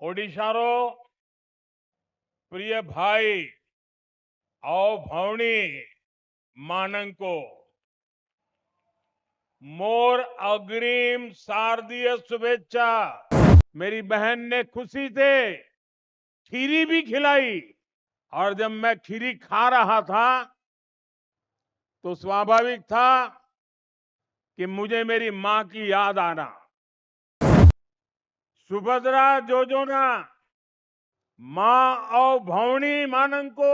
ओडिशारो प्रिय भाई और भौणी मानंको मोर अग्रिम शारदीय शुभेच्छा। मेरी बहन ने खुशी से खीरी भी खिलाई और जब मैं खीरी खा रहा था तो स्वाभाविक था कि मुझे मेरी मां की याद आना। सुभद्रा जोजोना मां और भौणी मानंको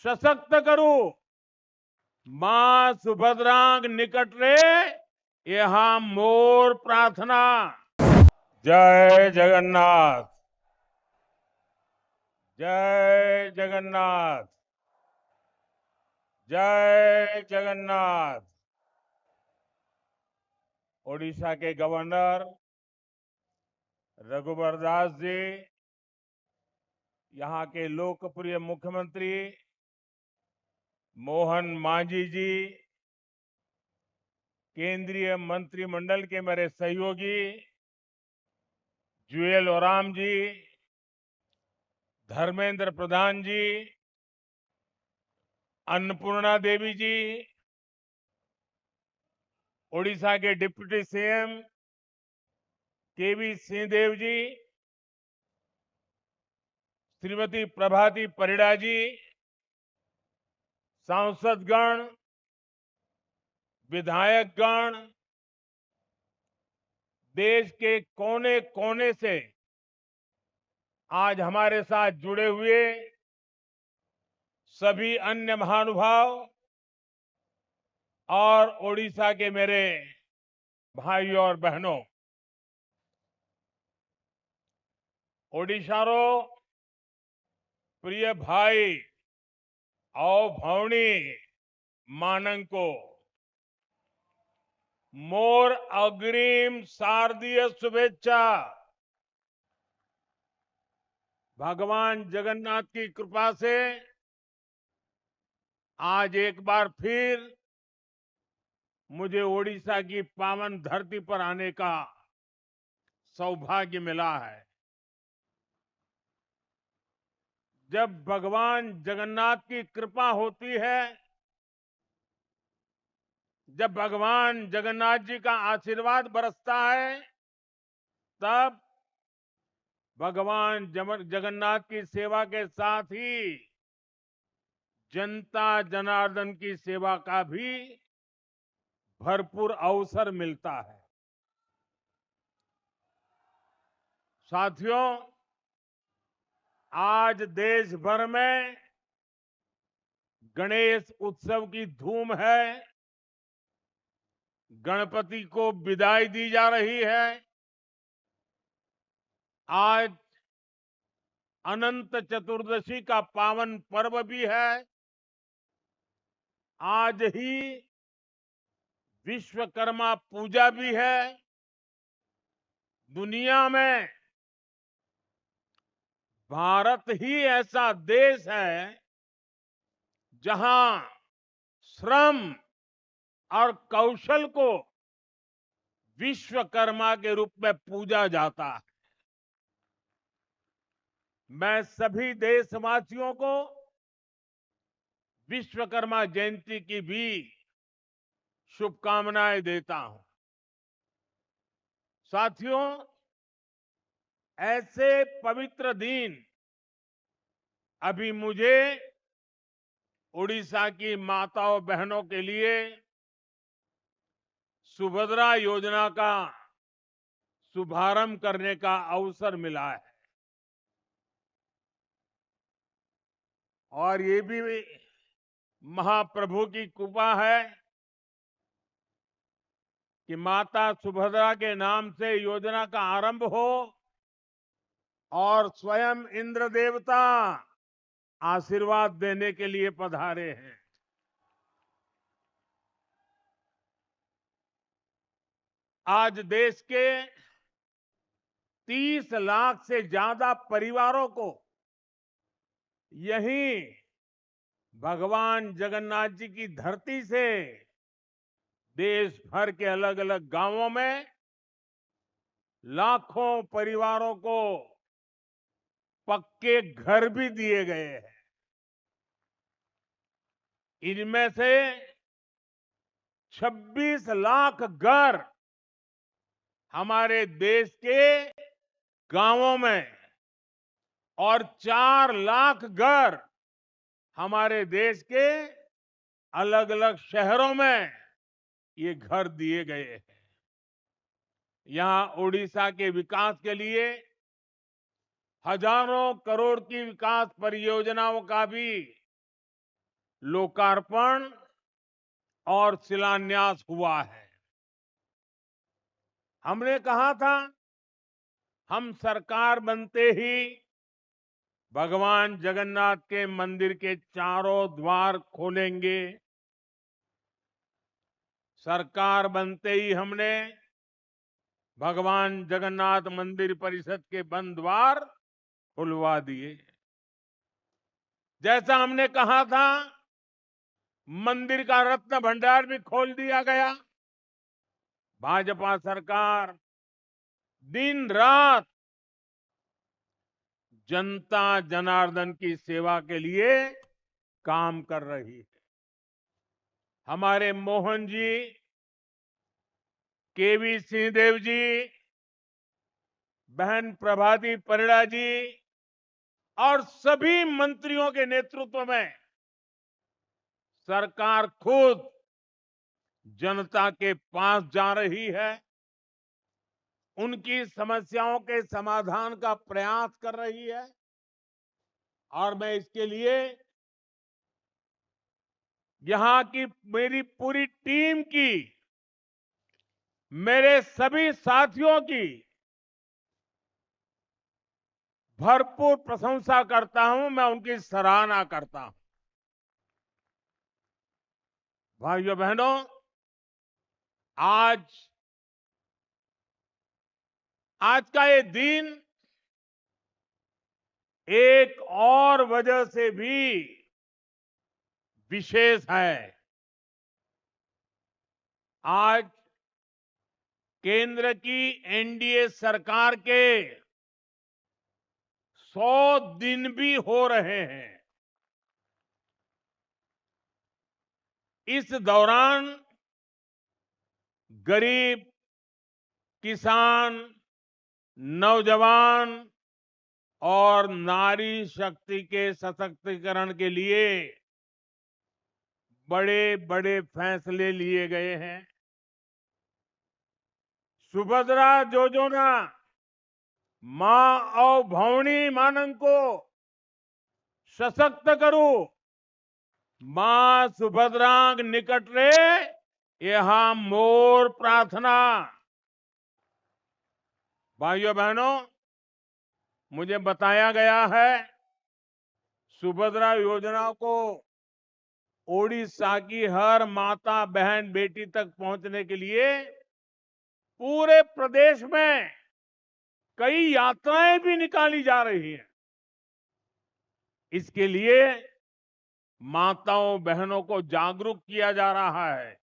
सशक्त करू मां सुभद्रांग निकट रे यहाँ मोर प्रार्थना। जय जगन्नाथ। जय जगन्नाथ। जय जगन्नाथ। ओडिशा के गवर्नर रघुवर दास जी, यहाँ के लोकप्रिय मुख्यमंत्री मोहन मांझी जी, केंद्रीय मंत्रिमंडल के मेरे सहयोगी जुएल ओराम जी, धर्मेंद्र प्रधान जी, अन्नपूर्णा देवी जी, ओडिशा के डिप्टी सीएम केवी सिंहदेव जी, श्रीमती प्रभाती परिड़ा जी, सांसदगण, विधायकगण, देश के कोने कोने से आज हमारे साथ जुड़े हुए सभी अन्य महानुभाव और ओडिशा के मेरे भाइयों और बहनों, ओडिशारो प्रिय भाई और भौणी मानंको मोर अग्रिम शारदीय शुभेच्छा। भगवान जगन्नाथ की कृपा से आज एक बार फिर मुझे ओडिशा की पावन धरती पर आने का सौभाग्य मिला है। जब भगवान जगन्नाथ की कृपा होती है, जब भगवान जगन्नाथ जी का आशीर्वाद बरसता है, तब भगवान जगन्नाथ की सेवा के साथ ही जनता जनार्दन की सेवा का भी भरपूर अवसर मिलता है। साथियों, आज देश भर में गणेश उत्सव की धूम है। गणपति को विदाई दी जा रही है। आज अनंत चतुर्दशी का पावन पर्व भी है। आज ही विश्वकर्मा पूजा भी है। दुनिया में भारत ही ऐसा देश है जहां श्रम और कौशल को विश्वकर्मा के रूप में पूजा जाता है। मैं सभी देशवासियों को विश्वकर्मा जयंती की भी शुभकामनाएं देता हूं। साथियों, ऐसे पवित्र दिन अभी मुझे ओडिशा की माताओं बहनों के लिए सुभद्रा योजना का शुभारंभ करने का अवसर मिला है। और ये भी महाप्रभु की कृपा है कि माता सुभद्रा के नाम से योजना का आरंभ हो और स्वयं इंद्र देवता आशीर्वाद देने के लिए पधारे हैं। आज देश के 30 लाख से ज्यादा परिवारों को यहीं भगवान जगन्नाथ जी की धरती से देश भर के अलग अलग गांवों में लाखों परिवारों को पक्के घर भी दिए गए हैं। इनमें से 26 लाख घर हमारे देश के गांवों में और 4 लाख घर हमारे देश के अलग अलग शहरों में ये घर दिए गए हैं। यहां ओडिशा के विकास के लिए हजारों करोड़ की विकास परियोजनाओं का भी लोकार्पण और शिलान्यास हुआ है। हमने कहा था हम सरकार बनते ही भगवान जगन्नाथ के मंदिर के चारों द्वार खोलेंगे। सरकार बनते ही हमने भगवान जगन्नाथ मंदिर परिषद के बंद द्वार खुलवा दिए। जैसा हमने कहा था मंदिर का रत्न भंडार भी खोल दिया गया। भाजपा सरकार दिन रात जनता जनार्दन की सेवा के लिए काम कर रही है। हमारे मोहन जी, केवी सिंहदेव जी, बहन प्रभाती परिड़ा जी और सभी मंत्रियों के नेतृत्व में सरकार खुद जनता के पास जा रही है, उनकी समस्याओं के समाधान का प्रयास कर रही है और मैं इसके लिए यहां की मेरी पूरी टीम की, मेरे सभी साथियों की भरपूर प्रशंसा करता हूं, मैं उनकी सराहना करता हूं। भाइयों बहनों, आज आज का ये दिन एक और वजह से भी विशेष है। आज केंद्र की एनडीए सरकार के 100 दिन भी हो रहे हैं। इस दौरान गरीब, किसान, नौजवान और नारी शक्ति के सशक्तिकरण के लिए बड़े बड़े फैसले लिए गए हैं। सुभद्रा योजना मां और भौणी मानन को सशक्त करू, मां सुभद्रांग निकट रे यहां मोर प्रार्थना। भाइयों बहनों, मुझे बताया गया है सुभद्रा योजना को ओडिशा की हर माता, बहन, बेटी तक पहुंचने के लिए पूरे प्रदेश में कई यात्राएं भी निकाली जा रही हैं। इसके लिए माताओं, बहनों को जागरूक किया जा रहा है।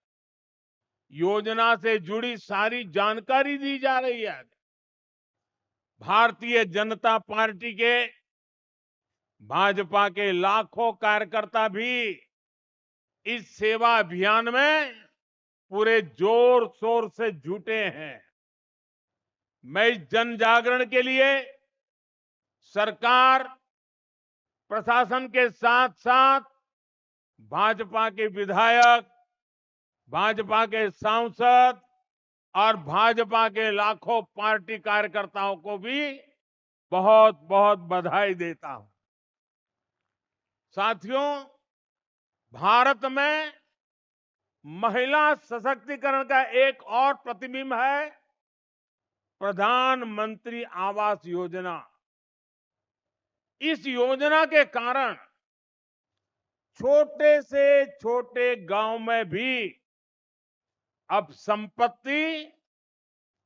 योजना से जुड़ी सारी जानकारी दी जा रही है। भारतीय जनता पार्टी के, भाजपा के लाखों कार्यकर्ता भी इस सेवा अभियान में पूरे जोर शोर से जुटे हैं। मैं इस जन जागरण के लिए सरकार, प्रशासन के साथ साथ भाजपा के विधायक, भाजपा के सांसद और भाजपा के लाखों पार्टी कार्यकर्ताओं को भी बहुत बहुत बधाई देता हूं। साथियों, भारत में महिला सशक्तिकरण का एक और प्रतिबिंब है प्रधानमंत्री आवास योजना। इस योजना के कारण छोटे से छोटे गांव में भी अब संपत्ति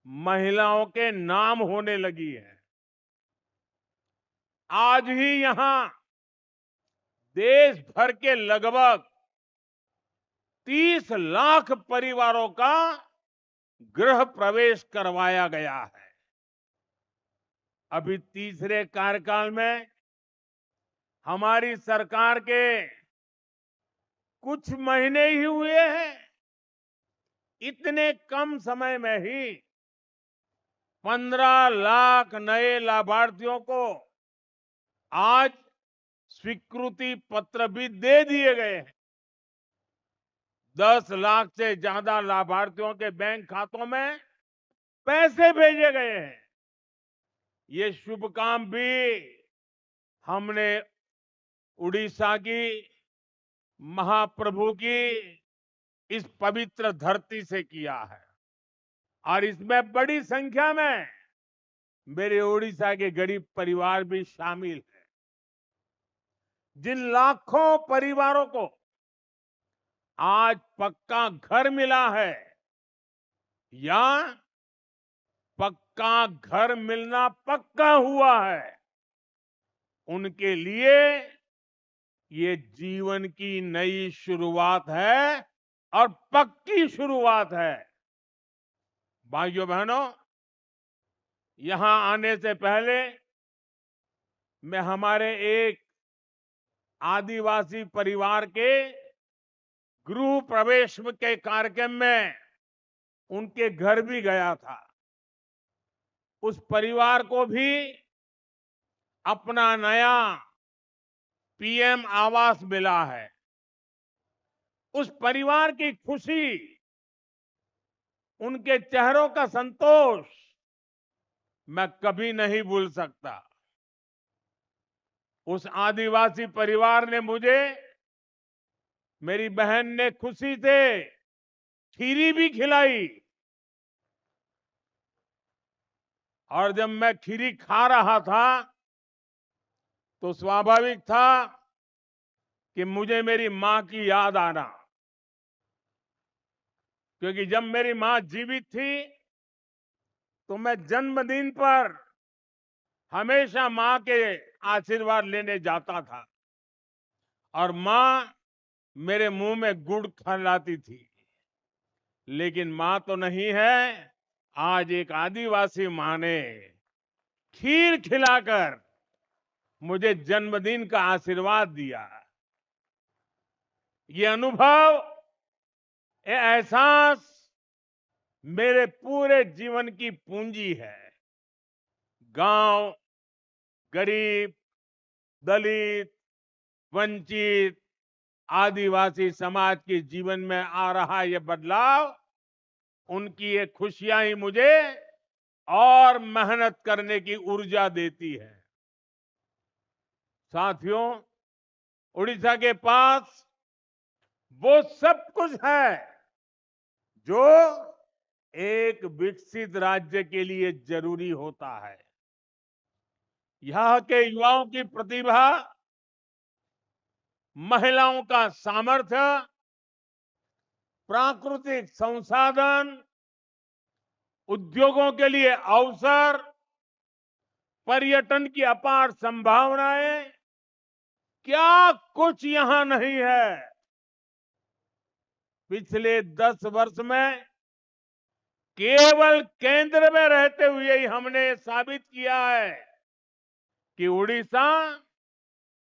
महिलाओं के नाम होने लगी है। आज ही यहां देश भर के लगभग 30 लाख परिवारों का गृह प्रवेश करवाया गया है। अभी तीसरे कार्यकाल में हमारी सरकार के कुछ महीने ही हुए हैं, इतने कम समय में ही 15 लाख नए लाभार्थियों को आज स्वीकृति पत्र भी दे दिए गए हैं। 10 लाख से ज्यादा लाभार्थियों के बैंक खातों में पैसे भेजे गए हैं। ये शुभ काम भी हमने उड़ीसा की महाप्रभु की इस पवित्र धरती से किया है और इसमें बड़ी संख्या में मेरे उड़ीसा के गरीब परिवार भी शामिल हैं। जिन लाखों परिवारों को आज पक्का घर मिला है या पक्का घर मिलना पक्का हुआ है, उनके लिए ये जीवन की नई शुरुआत है और पक्की शुरुआत है। भाइयों बहनों, यहां आने से पहले मैं हमारे एक आदिवासी परिवार के गृह प्रवेश के कार्यक्रम में उनके घर भी गया था। उस परिवार को भी अपना नया पीएम आवास मिला है। उस परिवार की खुशी, उनके चेहरों का संतोष मैं कभी नहीं भूल सकता। उस आदिवासी परिवार ने मुझे, मेरी बहन ने खुशी से खीरी भी खिलाई और जब मैं खीरी खा रहा था तो स्वाभाविक था कि मुझे मेरी मां की याद आना, क्योंकि जब मेरी मां जीवित थी तो मैं जन्मदिन पर हमेशा मां के आशीर्वाद लेने जाता था और मां मेरे मुंह में गुड़ खिलाती थी। लेकिन मां तो नहीं है, आज एक आदिवासी मां ने खीर खिलाकर मुझे जन्मदिन का आशीर्वाद दिया। ये अनुभव, ये एहसास मेरे पूरे जीवन की पूंजी है। गांव, गरीब, दलित, वंचित, आदिवासी समाज के जीवन में आ रहा ये बदलाव, उनकी ये खुशियां ही मुझे और मेहनत करने की ऊर्जा देती है। साथियों, उड़ीसा के पास वो सब कुछ है जो एक विकसित राज्य के लिए जरूरी होता है। यहाँ के युवाओं की प्रतिभा, महिलाओं का सामर्थ्य, प्राकृतिक संसाधन, उद्योगों के लिए अवसर, पर्यटन की अपार संभावनाएं, क्या कुछ यहां नहीं है। पिछले 10 वर्ष में केवल केंद्र में रहते हुए ही हमने साबित किया है कि उड़ीसा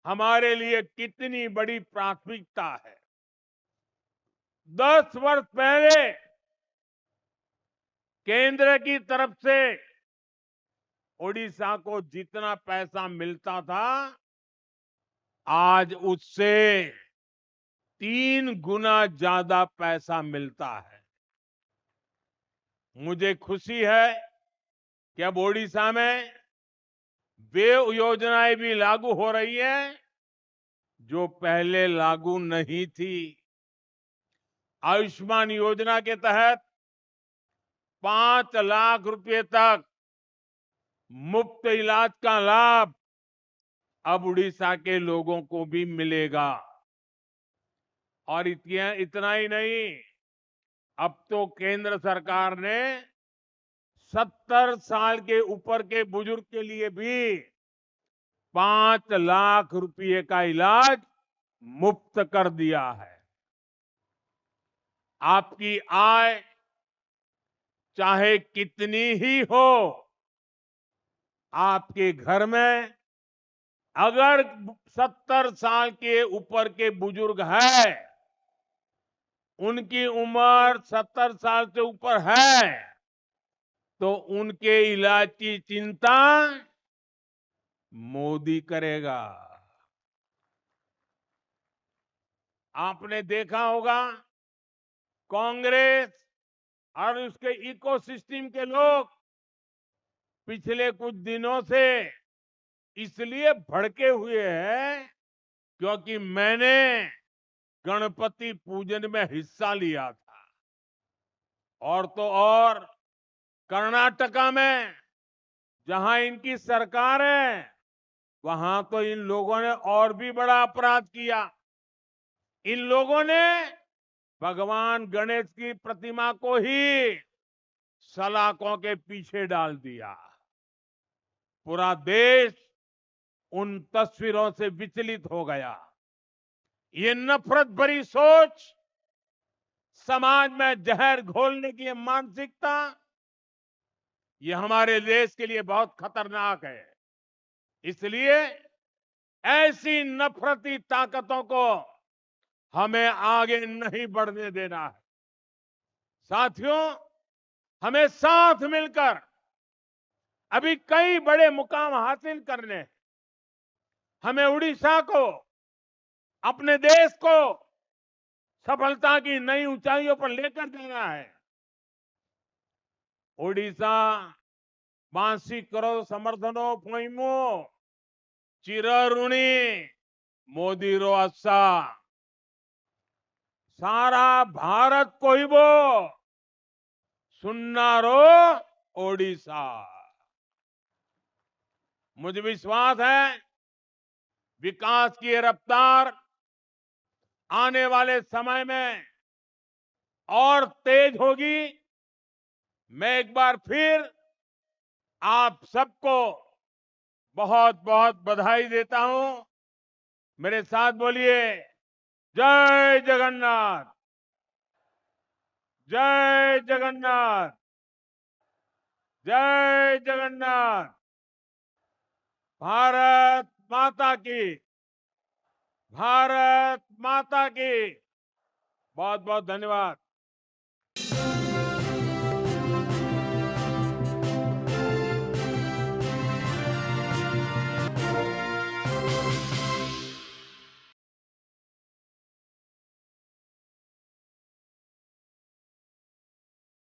हमारे लिए कितनी बड़ी प्राथमिकता है। 10 वर्ष पहले केंद्र की तरफ से उड़ीसा को जितना पैसा मिलता था, आज उससे 3 गुना ज्यादा पैसा मिलता है। मुझे खुशी है कि अब ओडिशा में वे योजनाएं भी लागू हो रही हैं जो पहले लागू नहीं थी। आयुष्मान योजना के तहत 5 लाख रुपए तक मुफ्त इलाज का लाभ अब उड़ीसा के लोगों को भी मिलेगा। और इतना ही नहीं, अब तो केंद्र सरकार ने 70 साल के ऊपर के बुजुर्ग के लिए भी 5 लाख रुपए का इलाज मुफ्त कर दिया है। आपकी आय चाहे कितनी ही हो, आपके घर में अगर 70 साल के ऊपर के बुजुर्ग हैं, उनकी उम्र 70 साल से ऊपर है, तो उनके इलाज की चिंता मोदी करेगा। आपने देखा होगा, कांग्रेस और उसके इकोसिस्टम के लोग पिछले कुछ दिनों से इसलिए भड़के हुए हैं क्योंकि मैंने गणपति पूजन में हिस्सा लिया था। और तो और कर्नाटका में जहां इनकी सरकार है, वहां तो इन लोगों ने और भी बड़ा अपराध किया। इन लोगों ने भगवान गणेश की प्रतिमा को ही सलाखों के पीछे डाल दिया। पूरा देश उन तस्वीरों से विचलित हो गया। ये नफरत भरी सोच, समाज में जहर घोलने की ये मानसिकता, ये हमारे देश के लिए बहुत खतरनाक है। इसलिए ऐसी नफरती ताकतों को हमें आगे नहीं बढ़ने देना है। साथियों, हमें साथ मिलकर अभी कई बड़े मुकाम हासिल करने हैं। हमें उड़ीसा को, अपने देश को सफलता की नई ऊंचाइयों पर लेकर जाना है। ओडिशा बांसी करो समर्थनो पोइमो चिरऋणी मोदी रो अस्सा सारा भारत कोइबो सुन्नारो ओडिशा। मुझे विश्वास है विकास की ये रफ्तार आने वाले समय में और तेज होगी। मैं एक बार फिर आप सबको बहुत बहुत बधाई देता हूं। मेरे साथ बोलिए, जय जगन्नाथ, जय जगन्नाथ, जय जगन्नाथ। भारत माता की, भारत माता की। बहुत बहुत धन्यवाद।